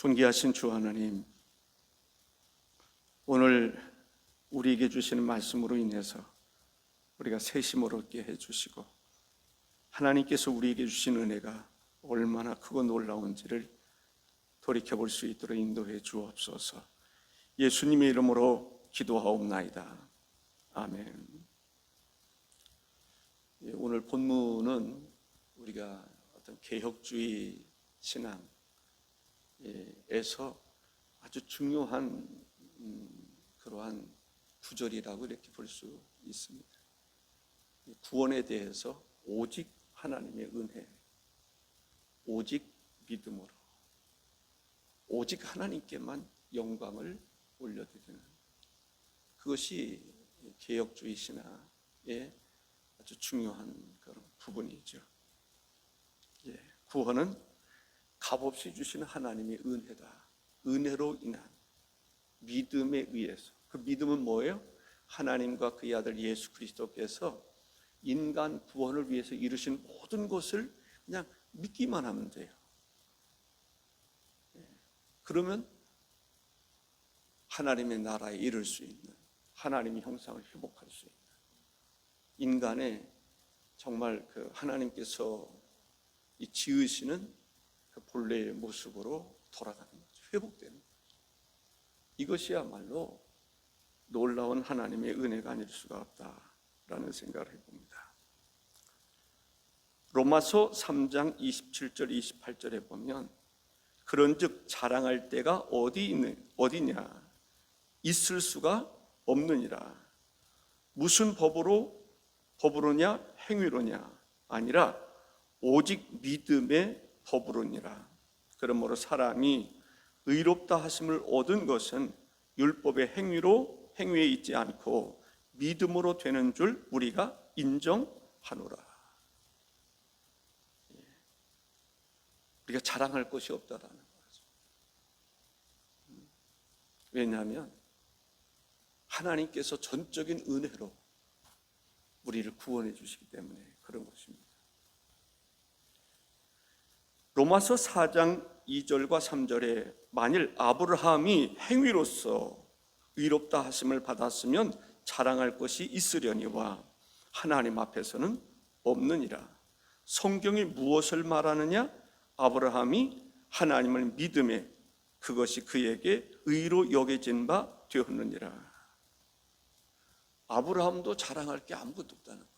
존귀하신 주 하나님, 오늘 우리에게 주시는 말씀으로 인해서 우리가 새 힘을 얻게 해주시고, 하나님께서 우리에게 주신 은혜가 얼마나 크고 놀라운지를 돌이켜볼 수 있도록 인도해 주옵소서. 예수님의 이름으로 기도하옵나이다. 아멘. 오늘 본문은 우리가 어떤 개혁주의 신앙에서 아주 중요한 그러한 구절이라고 이렇게 볼 수 있습니다. 구원에 대해서 오직 하나님의 은혜, 오직 믿음으로, 오직 하나님께만 영광을 올려드리는, 그것이 개혁주의 신앙의 아주 중요한 그런 부분이죠. 구원은 값없이 주시는 하나님의 은혜다. 은혜로 인한 믿음에 의해서. 그 믿음은 뭐예요? 하나님과 그의 아들 예수 그리스도께서 인간 구원을 위해서 이루신 모든 것을 그냥 믿기만 하면 돼요. 그러면 하나님의 나라에 이를 수 있는, 하나님의 형상을 회복할 수 있는, 인간의 정말 그 하나님께서 이 지으시는 그 본래의 모습으로 돌아가는 거죠. 회복되는 거죠. 이것이야말로 놀라운 하나님의 은혜가 아닐 수가 없다라는 생각을 해봅니다. 로마서 3장 27절 28절에 보면, 그런즉 자랑할 때가 어디냐? 있을 수가 없느니라. 무슨 법으로냐? 행위로냐? 아니라 오직 믿음의 법으로니라. 그러므로 사람이 의롭다 하심을 얻은 것은 율법의 행위에 있지 않고 믿음으로 되는 줄 우리가 인정하노라. 우리가 자랑할 것이 없다라는 거죠. 왜냐하면 하나님께서 전적인 은혜로 우리를 구원해 주시기 때문에 그런 것입니다. 로마서 4장 2절과 3절에 만일 아브라함이 행위로서 의롭다 하심을 받았으면 자랑할 것이 있으려니와 하나님 앞에서는 없느니라. 성경이 무엇을 말하느냐? 아브라함이 하나님을 믿음에 그것이 그에게 의로 여겨진 바 되었느니라. 아브라함도 자랑할 게 아무것도 없다는 거예요.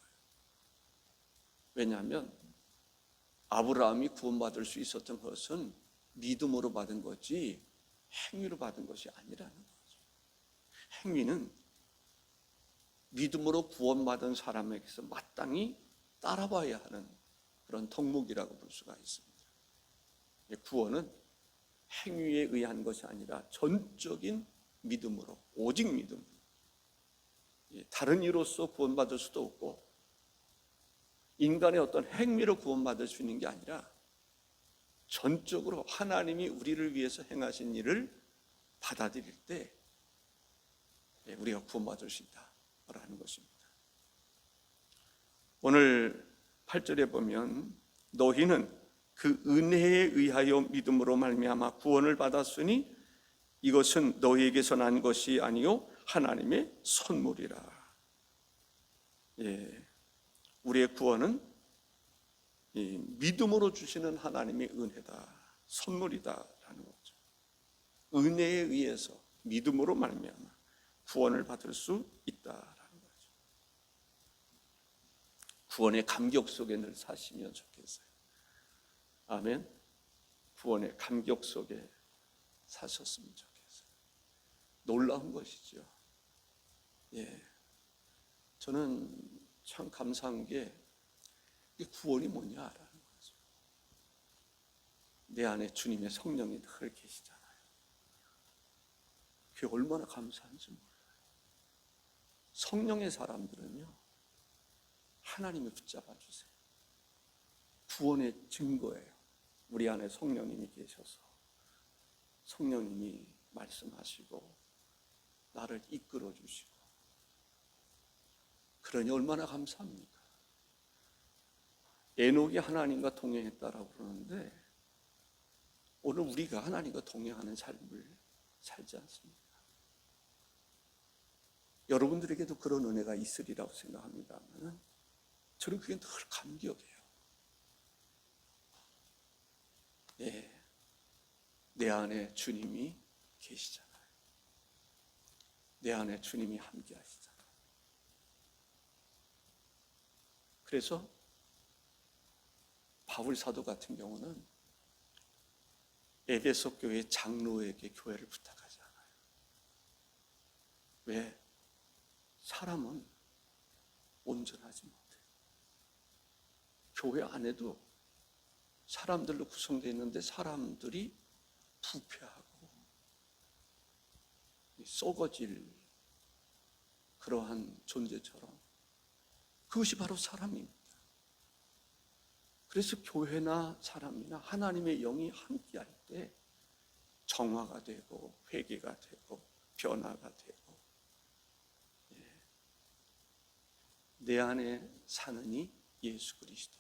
왜냐하면 아브라함이 구원받을 수 있었던 것은 믿음으로 받은 거지 행위로 받은 것이 아니라는 거죠. 행위는 믿음으로 구원받은 사람에게서 마땅히 따라봐야 하는 그런 덕목이라고 볼 수가 있습니다. 구원은 행위에 의한 것이 아니라 전적인 믿음으로, 오직 믿음. 다른 이로서 구원받을 수도 없고 인간의 어떤 행위로 구원받을 수 있는 게 아니라 전적으로 하나님이 우리를 위해서 행하신 일을 받아들일 때 우리가 구원받을 수 있다라는 것입니다. 오늘 8절에 보면 너희는 그 은혜에 의하여 믿음으로 말미암아 구원을 받았으니 이것은 너희에게서 난 것이 아니요 하나님의 선물이라. 우리의 구원은 믿음으로 주시는 하나님의 은혜다, 선물이다라는 거죠. 은혜에 의해서 믿음으로 말미암아 구원을 받을 수 있다라는 거죠. 구원의 감격 속에 늘 사시면 좋겠어요. 아멘. 구원의 감격 속에 사셨으면 좋겠어요. 놀라운 것이죠. 저는 참 감사한 게 이 구원이 뭐냐라는 거죠. 내 안에 주님의 성령이 늘 계시잖아요. 그게 얼마나 감사한지 몰라요. 성령의 사람들은요, 하나님이 붙잡아 주세요. 구원의 증거예요. 우리 안에 성령님이 계셔서 성령님이 말씀하시고 나를 이끌어 주시고, 그러니 얼마나 감사합니까? 에녹이 하나님과 동행했다라고 그러는데 오늘 우리가 하나님과 동행하는 삶을 살지 않습니까? 여러분들에게도 그런 은혜가 있으리라고 생각합니다만 저는 그게 늘 감격이에요. 예, 내 안에 주님이 계시잖아요. 내 안에 주님이 함께 하시잖아요. 그래서 바울 사도 같은 경우는 에베소 교회 장로에게 교회를 부탁하지 않아요. 왜? 사람은 온전하지 못해. 교회 안에도 사람들로 구성되어 있는데 사람들이 부패하고 썩어질 그러한 존재처럼 그것이 바로 사람입니다. 그래서 교회나 사람이나 하나님의 영이 함께할 때 정화가 되고 회개가 되고 변화가 되고, 내 안에 사는 이 예수 그리스도,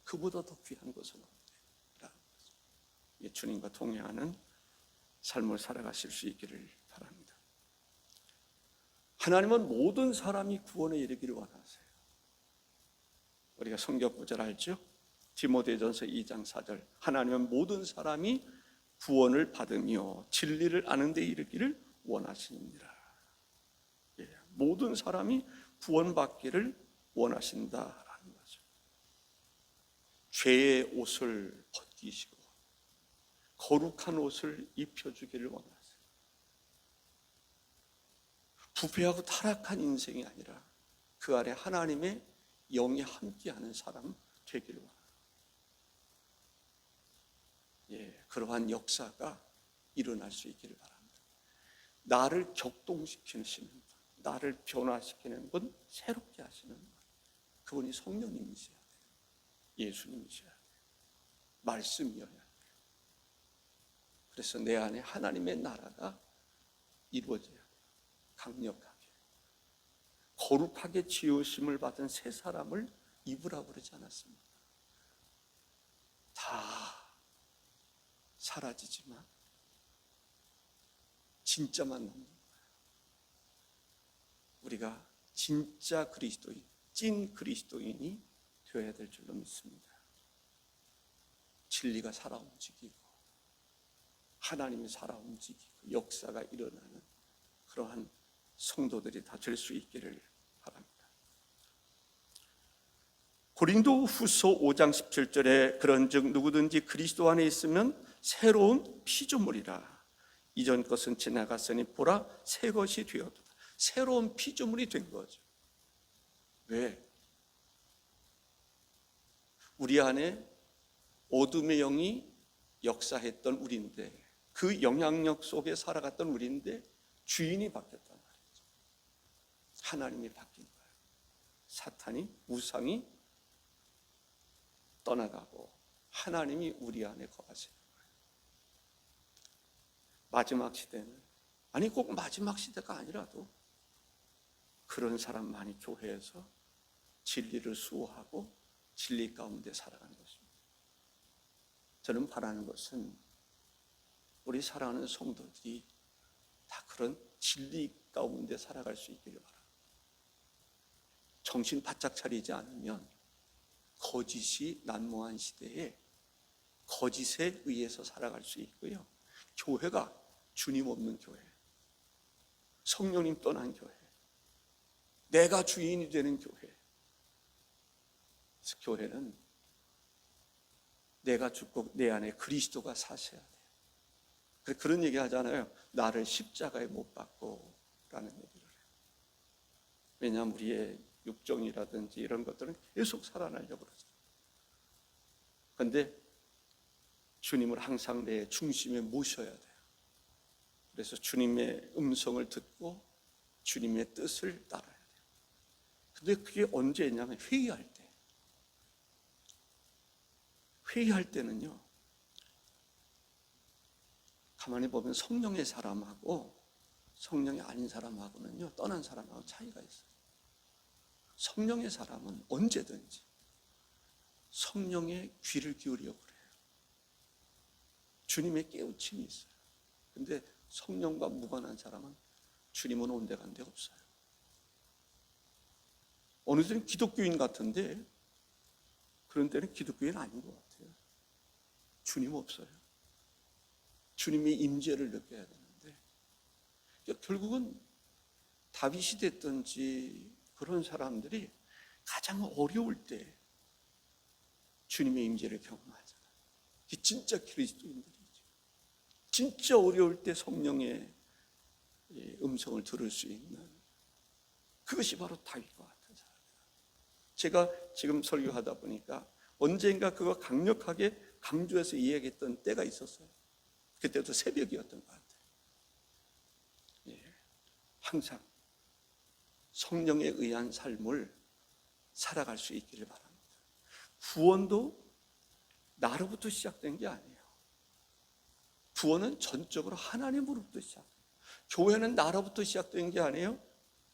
그보다 더 귀한 것은 없다라는 거죠. 주님과 동행하는 삶을 살아가실 수 있기를 바랍니다. 하나님은 모든 사람이 구원에 이르기를 원하세요. 우리가 성경 구절 알죠? 디모데전서 2장 4절, 하나님은 모든 사람이 구원을 받으며 진리를 아는 데 이르기를 원하시느니라. 모든 사람이 구원받기를 원하신다라는 거죠. 죄의 옷을 벗기시고 거룩한 옷을 입혀주기를 원하세요. 부패하고 타락한 인생이 아니라 그 아래 하나님의 영이 함께하는 사람 되기를 원합니다. 그러한 역사가 일어날 수 있기를 바랍니다. 나를 격동시키시는 분, 나를 변화시키는 분, 새롭게 하시는 분, 그분이 성령님이셔야 돼요. 예수님이셔야 돼요. 말씀이어야 돼요. 그래서 내 안에 하나님의 나라가 이루어져야 돼요. 강력하게. 거룩하게 지으심을 받은 새 사람을 입으라고 그러지 않았습니까? 다 사라지지만 진짜만 남는 거예요. 우리가 진짜 그리스도인, 찐 그리스도인이 되어야 될 줄로 믿습니다. 진리가 살아 움직이고 하나님이 살아 움직이고 역사가 일어나는 그러한 성도들이 다 될 수 있기를 바랍니다. 고린도후서 5장 17절에 그런즉 누구든지 그리스도 안에 있으면 새로운 피조물이라. 이전 것은 지나갔으니 보라 새 것이 되었다. 새로운 피조물이 된 거죠. 왜? 우리 안에 어둠의 영이 역사했던 우리인데, 그 영향력 속에 살아갔던 우리인데 주인이 바뀌었단 말이죠. 하나님이 바뀐 거예요. 사탄이, 우상이 떠나가고 하나님이 우리 안에 거하시는 거예요. 마지막 시대는, 아니 꼭 마지막 시대가 아니라도 그런 사람 많이 교회에서 진리를 수호하고 진리 가운데 살아가는 것입니다. 저는 바라는 것은 우리 사랑하는 성도들이 다 그런 진리 가운데 살아갈 수 있기를 바랍니다. 정신 바짝 차리지 않으면 거짓이 난무한 시대에 거짓에 의해서 살아갈 수 있고요. 교회가 주님 없는 교회, 성령님 떠난 교회, 내가 주인이 되는 교회. 그래서 교회는 내가 죽고 내 안에 그리스도가 사셔야 돼요. 그런 얘기 하잖아요. 나를 십자가에 못 박고 라는 얘기를 해요. 왜냐하면 우리의 육정이라든지 이런 것들은 계속 살아나려고 그러죠. 그런데 주님을 항상 내 중심에 모셔야 돼요. 그래서 주님의 음성을 듣고 주님의 뜻을 따라야 돼요. 근데 그게 언제냐면 회의할 때. 회의할 때는요, 가만히 보면 성령의 사람하고 성령이 아닌 사람하고는요, 떠난 사람하고 차이가 있어요. 성령의 사람은 언제든지 성령의 귀를 기울이려고 그래요. 주님의 깨우침이 있어요. 근데 성령과 무관한 사람은 주님은 온데간데 없어요. 어느 때는 기독교인 같은데 그런 때는 기독교인 아닌 것 같아요. 주님 없어요. 주님의 임재를 느껴야 되는데 결국은 다윗이 됐든지 그런 사람들이 가장 어려울 때 주님의 임재를 경험하잖아요. 이게 진짜 그리스도인들이죠. 진짜 어려울 때 성령의 음성을 들을 수 있는, 그것이 바로 다윗과 같은 사람이에요. 제가 지금 설교하다 보니까 언젠가 그거 강력하게 강조해서 이야기했던 때가 있었어요. 그때도 새벽이었던 것 같아요. 항상 성령에 의한 삶을 살아갈 수 있기를 바랍니다. 구원도 나로부터 시작된 게 아니에요. 구원은 전적으로 하나님으로부터 시작돼요. 교회는 나로부터 시작된 게 아니에요.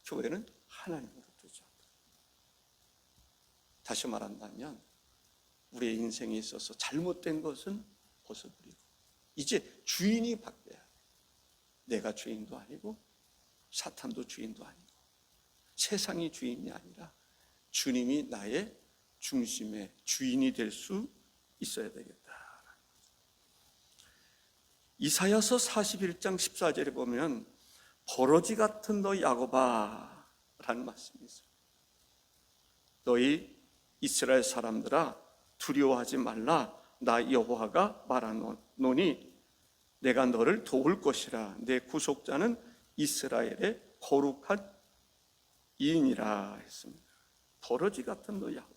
교회는 하나님으로부터 시작돼요. 다시 말한다면 우리의 인생에 있어서 잘못된 것은 벗어버리고 이제 주인이 바뀌어야 돼요. 내가 주인도 아니고 사탄도 주인도 아니고 세상이 주인이 아니라 주님이 나의 중심의 주인이 될 수 있어야 되겠다. 이사야서 41장 14절에 보면 버러지 같은 너 야곱아 라는 말씀이 있어요. 너희 이스라엘 사람들아 두려워하지 말라. 나 여호와가 말하노니 내가 너를 도울 것이라. 내 구속자는 이스라엘의 거룩한 이인이라 했습니다. 버러지 같은 너 야곱아.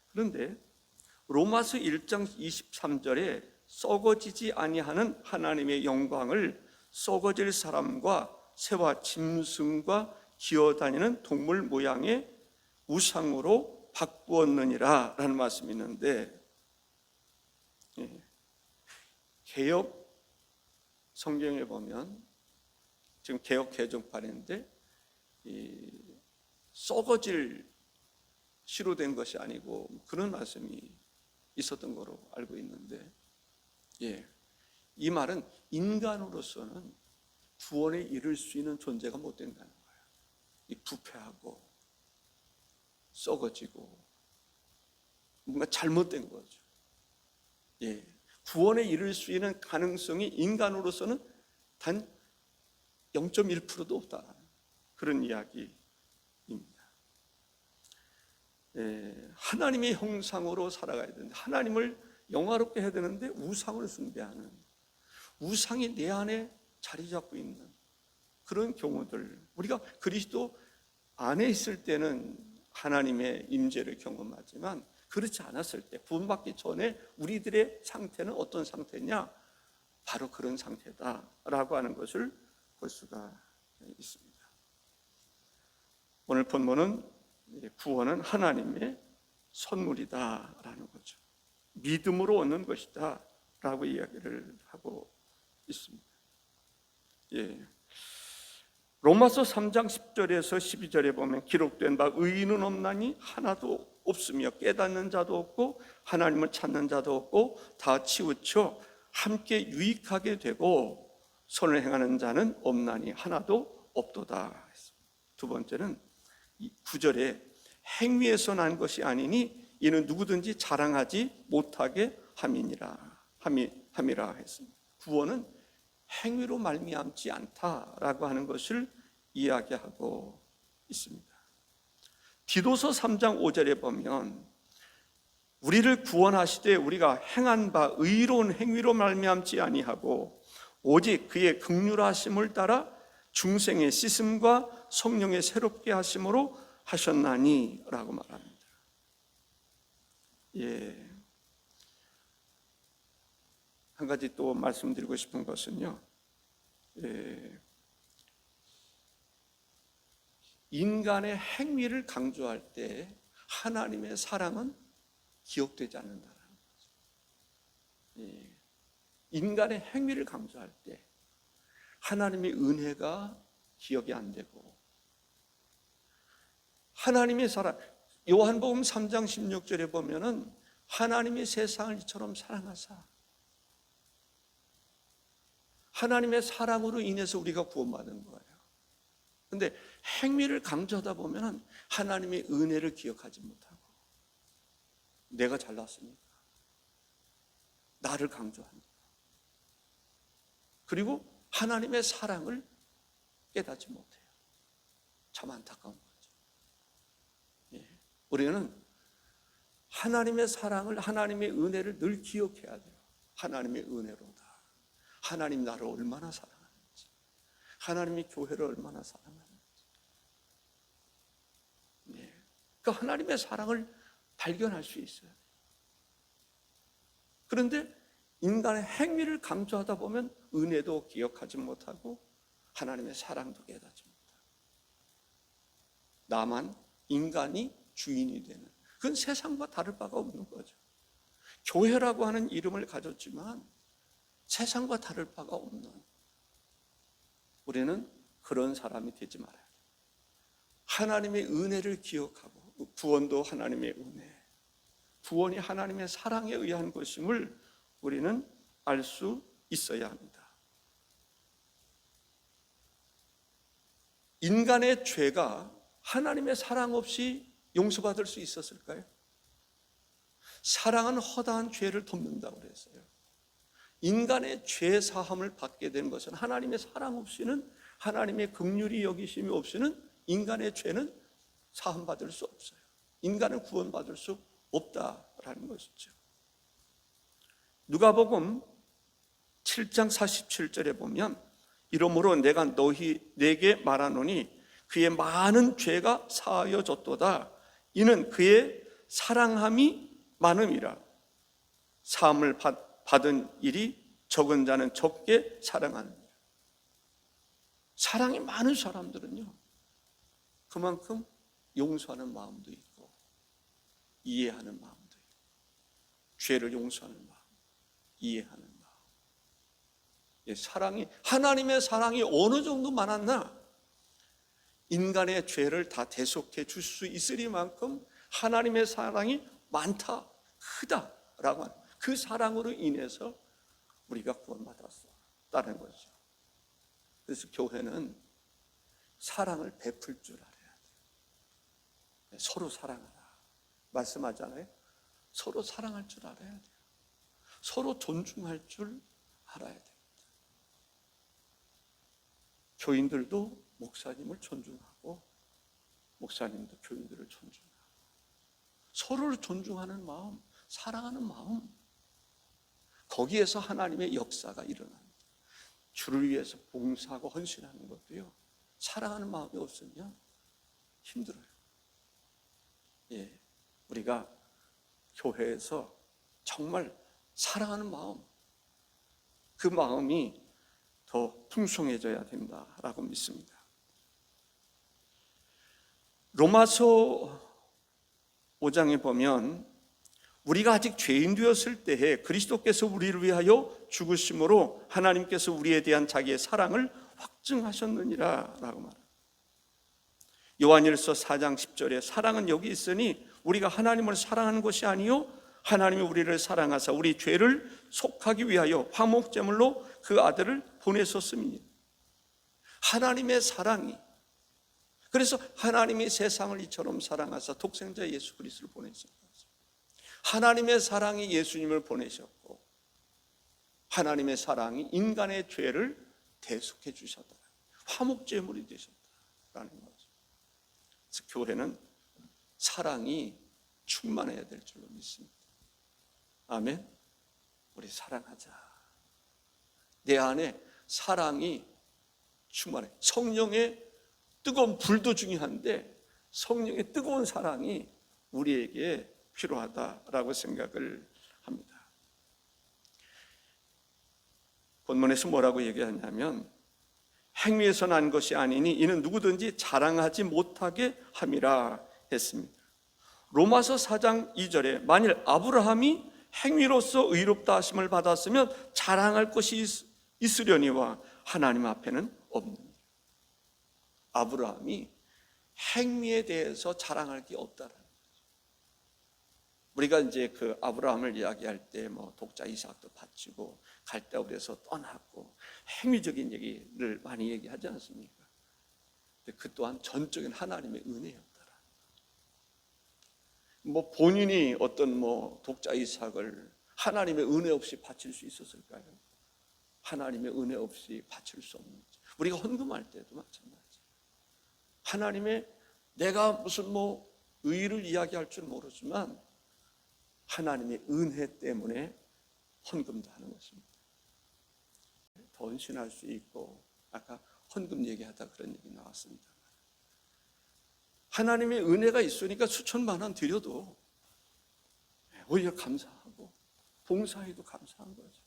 그런데 로마서 1장 23절에 썩어지지 아니하는 하나님의 영광을 썩어질 사람과 새와 짐승과 기어다니는 동물 모양의 우상으로 바꾸었느니라 라는 말씀이 있는데, 개역 성경에 보면 지금 개역 개정판인데 썩어질 시로 된 것이 아니고 그런 말씀이 있었던 거로 알고 있는데, 이 말은 인간으로서는 구원에 이를 수 있는 존재가 못 된다는 거예요. 이 부패하고 썩어지고 뭔가 잘못된 거죠. 구원에 이를 수 있는 가능성이 인간으로서는 단 0.1%도 없다. 그런 이야기입니다. 하나님의 형상으로 살아가야 되는데, 하나님을 영화롭게 해야 되는데 우상을 숭배하는, 우상이 내 안에 자리 잡고 있는 그런 경우들, 우리가 그리스도 안에 있을 때는 하나님의 임재를 경험하지만 그렇지 않았을 때, 구원받기 전에 우리들의 상태는 어떤 상태냐? 바로 그런 상태다라고 하는 것을 볼 수가 있습니다. 오늘 본문은 구원은 하나님의 선물이다라는 거죠. 믿음으로 얻는 것이다 라고 이야기를 하고 있습니다. 로마서 3장 10절에서 12절에 보면 기록된 바 의인은 없나니 하나도 없으며 깨닫는 자도 없고 하나님을 찾는 자도 없고 다 치우쳐 함께 유익하게 되고 선을 행하는 자는 없나니 하나도 없도다. 두 번째는 9절에 행위에서 난 것이 아니니 이는 누구든지 자랑하지 못하게 함이라 했습니다. 구원은 행위로 말미암지 않다라고 하는 것을 이야기하고 있습니다. 디도서 3장 5절에 보면 우리를 구원하시되 우리가 행한 바 의로운 행위로 말미암지 아니하고 오직 그의 긍휼하심을 따라 중생의 씻음과 성령의 새롭게 하심으로 하셨나니 라고 말합니다. 한 가지 또 말씀드리고 싶은 것은요, 인간의 행위를 강조할 때 하나님의 사랑은 기억되지 않는다는 거죠. 인간의 행위를 강조할 때 하나님의 은혜가 기억이 안 되고, 하나님의 사랑, 요한복음 3장 16절에 보면은 하나님이 세상을 이처럼 사랑하사, 하나님의 사랑으로 인해서 우리가 구원받은 거예요. 그런데 행위를 강조하다 보면 하나님의 은혜를 기억하지 못하고, 내가 잘났으니까, 나를 강조하니까, 그리고 하나님의 사랑을 깨닫지 못해요. 참 안타까운 거죠. 예. 우리는 하나님의 사랑을, 하나님의 은혜를 늘 기억해야 돼요. 하나님의 은혜로다. 하나님 나를 얼마나 사랑하는지, 하나님이 교회를 얼마나 사랑하는지. 예. 그 하나님의 사랑을 발견할 수 있어요. 그런데 인간의 행위를 강조하다 보면 은혜도 기억하지 못하고 하나님의 사랑도 깨닫지 못하고, 나만 인간이 주인이 되는, 그건 세상과 다를 바가 없는 거죠. 교회라고 하는 이름을 가졌지만 세상과 다를 바가 없는, 우리는 그런 사람이 되지 말아야 돼요. 하나님의 은혜를 기억하고, 구원도 하나님의 은혜, 구원이 하나님의 사랑에 의한 것임을 우리는 알 수 있어야 합니다. 인간의 죄가 하나님의 사랑 없이 용서받을 수 있었을까요? 사랑은 허다한 죄를 덮는다고 그랬어요. 인간의 죄 사함을 받게 된 것은 하나님의 사랑 없이는, 하나님의 긍휼히 여기심이 없이는 인간의 죄는 사함받을 수 없어요. 인간은 구원받을 수 없다라는 것이죠. 누가복음 7장 47절에 보면, 이러므로 내가 내게 말하노니 그의 많은 죄가 사하여졌도다. 이는 그의 사랑함이 많음이라. 사함을 받은 일이 적은 자는 적게 사랑하느니라. 사랑이 많은 사람들은요, 그만큼 용서하는 마음도 있고 이해하는 마음도 있고, 죄를 용서하는 마음, 이해하는 마음. 사랑이, 하나님의 사랑이 어느 정도 많았나? 인간의 죄를 다 대속해 줄 수 있으리만큼 하나님의 사랑이 많다, 크다라고 하는, 그 사랑으로 인해서 우리가 구원받았다는 거죠. 그래서 교회는 사랑을 베풀 줄 알아야 돼요. 서로 사랑하라 말씀하잖아요. 서로 사랑할 줄 알아야 돼요. 서로 존중할 줄 알아야 됩니다. 교인들도 목사님을 존중하고, 목사님도 교인들을 존중하고, 서로를 존중하는 마음, 사랑하는 마음, 거기에서 하나님의 역사가 일어납니다. 주를 위해서 봉사하고 헌신하는 것도요, 사랑하는 마음이 없으면 힘들어요. 예, 우리가 교회에서 정말 사랑하는 마음, 그 마음이 더 풍성해져야 된다라고 믿습니다. 로마서 5장에 보면, 우리가 아직 죄인 되었을 때에 그리스도께서 우리를 위하여 죽으심으로 하나님께서 우리에 대한 자기의 사랑을 확증하셨느니라 라고 말합니다. 요한일서 4장 10절에 사랑은 여기 있으니 우리가 하나님을 사랑하는 것이 아니요 하나님이 우리를 사랑하사 우리 죄를 속하기 위하여 화목제물로 그 아들을 보내셨음이니. 하나님의 사랑이, 그래서 하나님이 세상을 이처럼 사랑하사 독생자 예수 그리스도를 보내셨습니다. 하나님의 사랑이 예수님을 보내셨고, 하나님의 사랑이 인간의 죄를 대속해 주셨다, 화목제물이 되셨다라는 거죠. 그래서 교회는 사랑이 충만해야 될 줄로 믿습니다. 아멘. 우리 사랑하자. 내 안에 사랑이 충만해. 성령의 뜨거운 불도 중요한데 성령의 뜨거운 사랑이 우리에게 필요하다라고 생각을 합니다. 본문에서 뭐라고 얘기하냐면, 행위에서 난 것이 아니니 이는 누구든지 자랑하지 못하게 함이라 했습니다. 로마서 4장 2절에 만일 아브라함이 행위로서 의롭다 하심을 받았으면 자랑할 것이 있으려니와 하나님 앞에는 없느니라. 아브라함이 행위에 대해서 자랑할 게 없다라는 거죠. 우리가 이제 그 아브라함을 이야기할 때 뭐 독자 이삭도 바치고 갈대아우르에서 떠났고 행위적인 얘기를 많이 얘기하지 않습니까? 근데 그 또한 전적인 하나님의 은혜였더라. 뭐 본인이 어떤 뭐 독자 이삭을 하나님의 은혜 없이 바칠 수 있었을까요? 하나님의 은혜 없이 바칠 수 없는 거죠. 우리가 헌금할 때도 마찬가지. 하나님의 내가 무슨 뭐 의의를 이야기할 줄 모르지만 하나님의 은혜 때문에 헌금도 하는 것입니다. 더 헌신할 수 있고 아까 헌금 얘기하다 그런 얘기 나왔습니다. 하나님의 은혜가 있으니까 수천만 원 드려도 오히려 감사하고 봉사해도 감사한 거죠.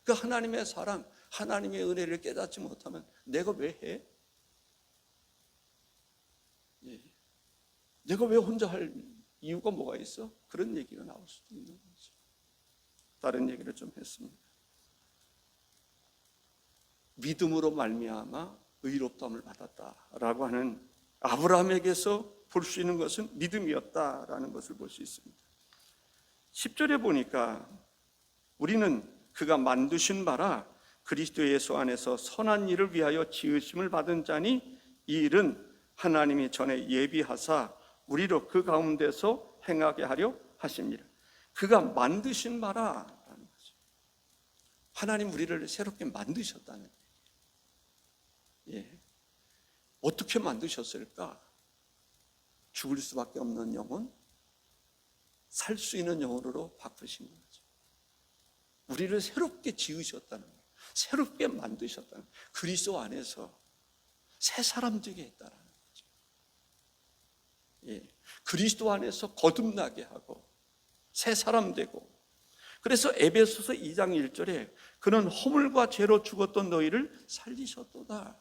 그 하나님의 사랑, 하나님의 은혜를 깨닫지 못하면 내가 왜 해? 예. 내가 왜 혼자 할 이유가 뭐가 있어? 그런 얘기가 나올 수도 있는 거죠. 다른 얘기를 좀 했습니다. 믿음으로 말미암아 의롭다함을 받았다라고 하는 아브라함에게서 볼 수 있는 것은 믿음이었다라는 것을 볼 수 있습니다. 10절에 보니까 우리는 그가 만드신 바라 그리스도 예수 안에서 선한 일을 위하여 지으심을 받은 자니 이 일은 하나님이 전에 예비하사 우리로 그 가운데서 행하게 하려 하십니다. 그가 만드신 바라라는 거죠. 하나님 우리를 새롭게 만드셨다는 거예요. 예. 어떻게 만드셨을까? 죽을 수밖에 없는 영혼, 살 수 있는 영혼으로 바꾸신 거죠. 우리를 새롭게 지으셨다는 거예요. 새롭게 만드셨다는 거예요. 그리스도 안에서 새 사람 되게 했다는 거죠. 예. 그리스도 안에서 거듭나게 하고 새 사람 되고, 그래서 에베소서 2장 1절에 그는 허물과 죄로 죽었던 너희를 살리셨도다.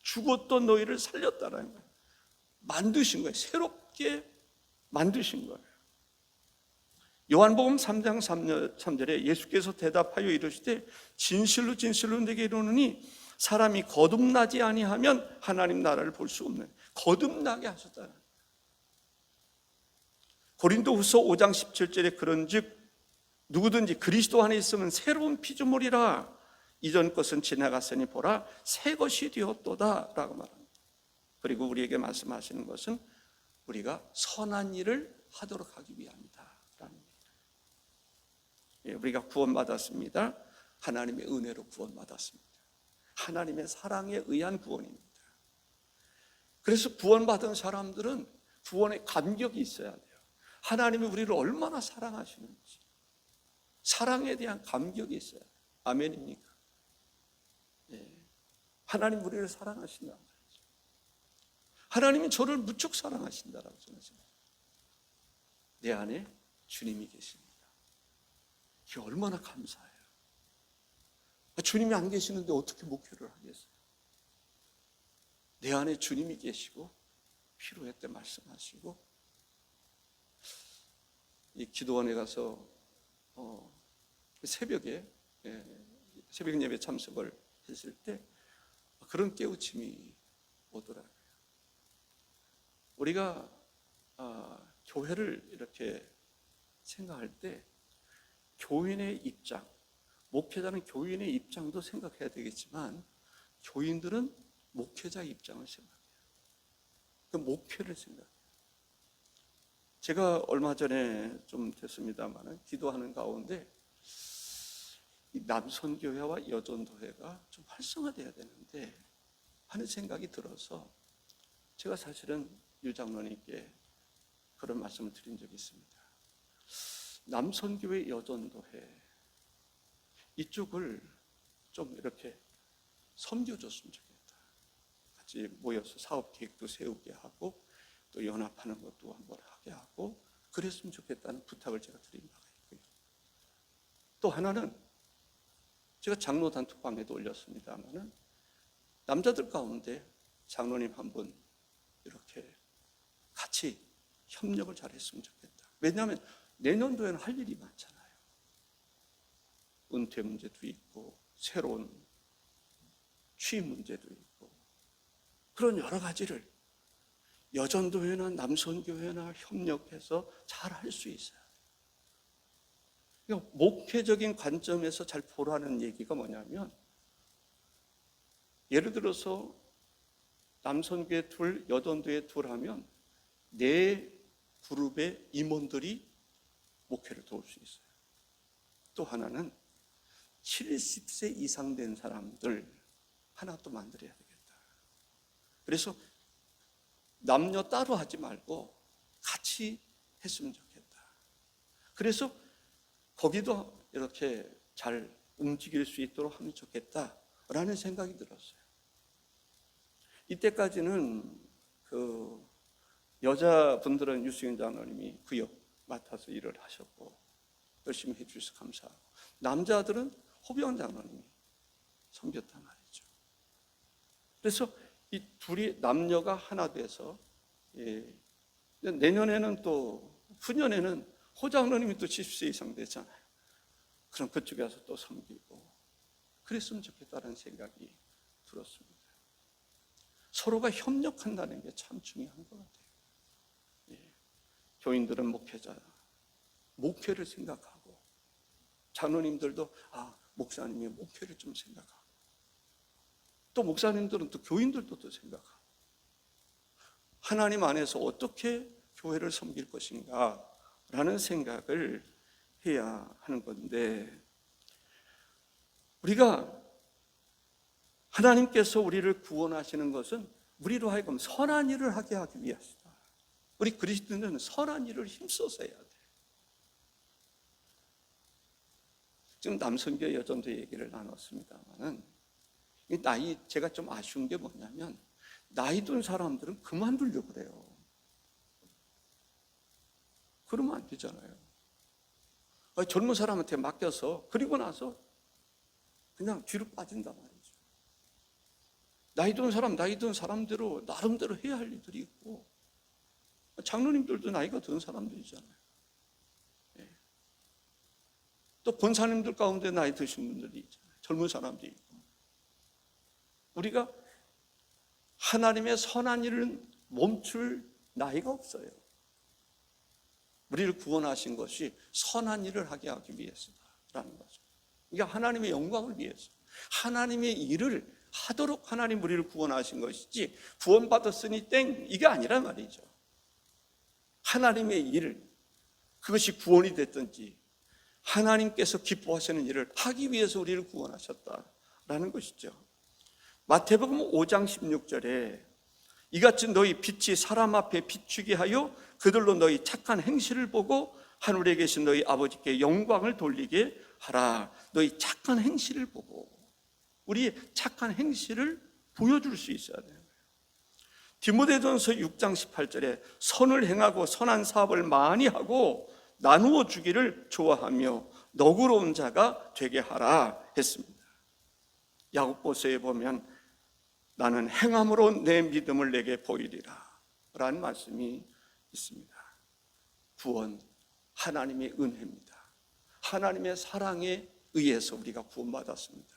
죽었던 너희를 살렸다라는 거예요. 만드신 거예요. 새롭게 만드신 거예요. 요한복음 3장 3절에 예수께서 대답하여 이르시되 진실로 진실로 내게 이르노니 사람이 거듭나지 아니하면 하나님 나라를 볼 수 없는, 거듭나게 하셨다는 거예요. 고린도후서 5장 17절에 그런즉 누구든지 그리스도 안에 있으면 새로운 피조물이라 이전 것은 지나갔으니 보라 새 것이 되었도다 라고 말합니다. 그리고 우리에게 말씀하시는 것은 우리가 선한 일을 하도록 하기 위함이다 라는 얘기예요. 예, 우리가 구원받았습니다. 하나님의 은혜로 구원받았습니다. 하나님의 사랑에 의한 구원입니다. 그래서 구원받은 사람들은 구원의 감격이 있어야 돼요. 하나님이 우리를 얼마나 사랑하시는지, 사랑에 대한 감격이 있어야 돼요. 아멘입니까? 예. 하나님 우리를 사랑하신다는 말이죠. 하나님이 저를 무척 사랑하신다라고 저는 생각합니다. 내 안에 주님이 계십니다. 이게 얼마나 감사해요. 주님이 안 계시는데 어떻게 목회를 하겠어요? 내 안에 주님이 계시고 필요할 때 말씀하시고, 이 기도원에 가서 새벽에 새벽 예배 참석을 했을 때 그런 깨우침이 오더라고요. 우리가 교회를 이렇게 생각할 때 교인의 입장, 목회자는 교인의 입장도 생각해야 되겠지만 교인들은 목회자의 입장을 생각해요. 그 목회를 생각해요. 제가 얼마 전에 좀 됐습니다만 기도하는 가운데 남선교회와 여전도회가 좀 활성화돼야 되는데 하는 생각이 들어서 제가 사실은 유 장로님께 그런 말씀을 드린 적이 있습니다. 남선교회 여전도회 이쪽을 좀 이렇게 섬겨줬으면 좋겠다. 같이 모여서 사업 계획도 세우게 하고 또 연합하는 것도 한번 하게 하고 그랬으면 좋겠다는 부탁을 제가 드린 바가 있고요. 또 하나는 제가 장로 단톡방에도 올렸습니다만은 남자들 가운데 장로님 한 분 이렇게 같이 협력을 잘했으면 좋겠다. 왜냐하면 내년도에는 할 일이 많잖아요. 은퇴 문제도 있고 새로운 취임 문제도 있고 그런 여러 가지를 여전도회나 남선교회나 협력해서 잘 할 수 있어요. 그러니까 목회적인 관점에서 잘 보라는 얘기가 뭐냐면, 예를 들어서 남선교회 둘, 여전도회 둘 하면 네 그룹의 임원들이 목회를 도울 수 있어요. 또 하나는 70세 이상 된 사람들 하나 또 만들어야 되겠다. 그래서 남녀 따로 하지 말고 같이 했으면 좋겠다. 그래서 거기도 이렇게 잘 움직일 수 있도록 하면 좋겠다라는 생각이 들었어요. 이때까지는 그 여자분들은 유승현 장로님이 그 역 맡아서 일을 하셨고 열심히 해주셔서 감사하고, 남자들은 호병 장로님이 섬겼단 말이죠. 그래서 이 둘이 남녀가 하나 돼서, 내년에는 또 후년에는 호 장로님이 또 70세 이상 되잖아요. 그럼 그쪽에 가서 또 섬기고 그랬으면 좋겠다는 생각이 들었습니다. 서로가 협력한다는 게 참 중요한 것 같아요. 교인들은 목회자, 목회를 생각하고, 장로님들도 목사님의 목회를 좀 생각하고, 또 목사님들은 또 교인들도 또 생각하고, 하나님 안에서 어떻게 교회를 섬길 것인가 라는 생각을 해야 하는 건데, 우리가 하나님께서 우리를 구원하시는 것은 우리로 하여금 선한 일을 하게 하기 위하시다. 우리 그리스도인은 선한 일을 힘써서 해야 돼. 지금 남선교 여전도 얘기를 나눴습니다만은, 제가 좀 아쉬운 게 뭐냐면, 나이 든 사람들은 그만두려고 그래요. 그러면 안 되잖아요. 젊은 사람한테 맡겨서 그리고 나서 그냥 뒤로 빠진단 말이죠. 나이 든 사람대로 나름대로 해야 할 일들이 있고, 장로님들도 나이가 든 사람들이잖아요. 또 권사님들 가운데 나이 드신 분들이 있잖아요. 젊은 사람들이 있고. 우리가 하나님의 선한 일을 멈출 나이가 없어요. 우리를 구원하신 것이 선한 일을 하게 하기 위해서라는 거죠. 이게 하나님의 영광을 위해서, 하나님의 일을 하도록 하나님 우리를 구원하신 것이지, 구원받았으니 땡 이게 아니란 말이죠. 하나님의 일, 그것이 구원이 됐든지 하나님께서 기뻐하시는 일을 하기 위해서 우리를 구원하셨다라는 것이죠. 마태복음 5장 16절에 이같이 너희 빛이 사람 앞에 비추게 하여 그들로 너희 착한 행실을 보고 하늘에 계신 너희 아버지께 영광을 돌리게 하라. 너희 착한 행실을 보고, 우리의 착한 행실을 보여줄 수 있어야 돼요. 디모데전서 6장 18절에 선을 행하고 선한 사업을 많이 하고 나누어 주기를 좋아하며 너그러운 자가 되게 하라 했습니다. 야고보서에 보면 나는 행함으로 내 믿음을 내게 보이리라 라는 말씀이 있습니다. 구원, 하나님의 은혜입니다. 하나님의 사랑에 의해서 우리가 구원받았습니다.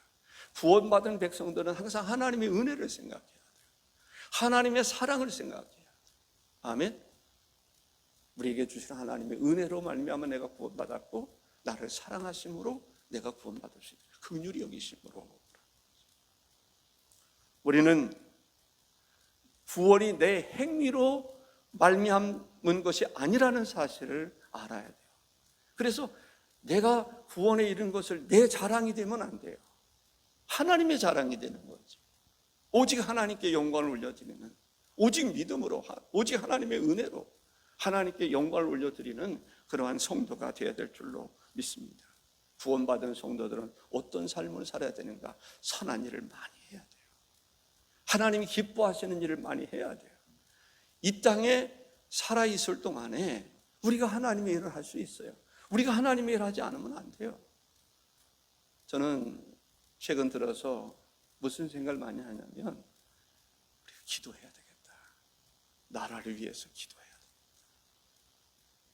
구원받은 백성들은 항상 하나님의 은혜를 생각해야 돼요. 하나님의 사랑을 생각해야 돼요. 아멘. 우리에게 주신 하나님의 은혜로 말미암아 내가 구원받았고, 나를 사랑하심으로 내가 구원받을 수 있다. 긍휼히 여기심으로. 우리는 구원이 내 행위로 말미암은 것이 아니라는 사실을 알아야 돼요. 그래서 내가 구원에 이른 것을 내 자랑이 되면 안 돼요. 하나님의 자랑이 되는 거죠. 오직 하나님께 영광을 올려드리는, 오직 믿음으로, 오직 하나님의 은혜로 하나님께 영광을 올려드리는 그러한 성도가 되어야 될 줄로 믿습니다. 구원받은 성도들은 어떤 삶을 살아야 되는가? 선한 일을 많이 해야 돼요. 하나님이 기뻐하시는 일을 많이 해야 돼요. 이 땅에 살아있을 동안에 우리가 하나님의 일을 할 수 있어요. 우리가 하나님의 일을 하지 않으면 안 돼요. 저는 최근 들어서 무슨 생각을 많이 하냐면, 우리가 기도해야 되겠다. 나라를 위해서 기도해야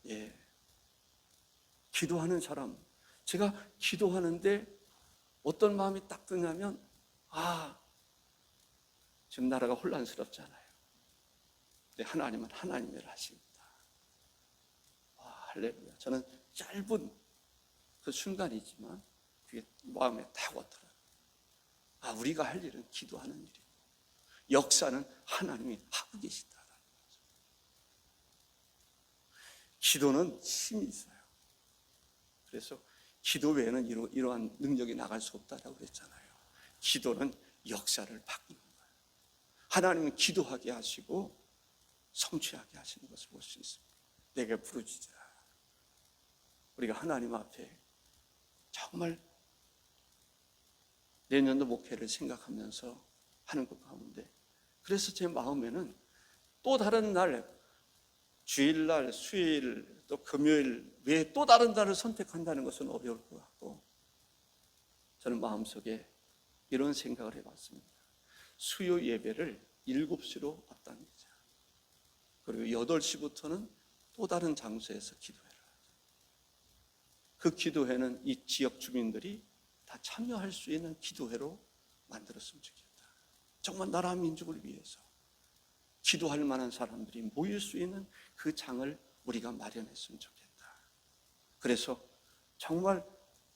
되겠다. 기도하는 사람, 제가 기도하는데 어떤 마음이 딱 드냐면, 지금 나라가 혼란스럽잖아요. 근데 하나님은 하나님의 일 하십니다. 할렐루야. 저는 짧은 그 순간이지만 그게 마음에 탁 왔더라고요. 아, 우리가 할 일은 기도하는 일이고 역사는 하나님이 하고 계시다라는 거죠. 기도는 힘이 있어요. 그래서 기도 외에는 이러한 능력이 나갈 수 없다라고 그랬잖아요. 기도는 역사를 바꾸는 거예요. 하나님은 기도하게 하시고 성취하게 하시는 것을 볼 수 있습니다. 내게 부르짖으라. 우리가 하나님 앞에 정말 내년도 목회를 생각하면서 하는 것 가운데, 그래서 제 마음에는 또 다른 날, 주일날, 수요일, 또 금요일 외에 또 다른 날을 선택한다는 것은 어려울 것 같고, 저는 마음속에 이런 생각을 해봤습니다. 수요 예배를 7시로 앞당기자. 그리고 8시부터는 또 다른 장소에서 기도해라. 그 기도회는 이 지역 주민들이 다 참여할 수 있는 기도회로 만들었으면 좋겠다. 정말 나라 민족을 위해서 기도할 만한 사람들이 모일 수 있는 그 장을 우리가 마련했으면 좋겠다. 그래서 정말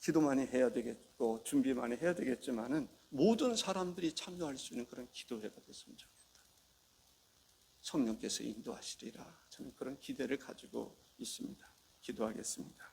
기도만이 해야 되겠고 준비만이 해야 되겠지만은 모든 사람들이 참여할 수 있는 그런 기도회가 됐으면 좋겠다. 성령께서 인도하시리라. 저는 그런 기대를 가지고 있습니다. 기도하겠습니다.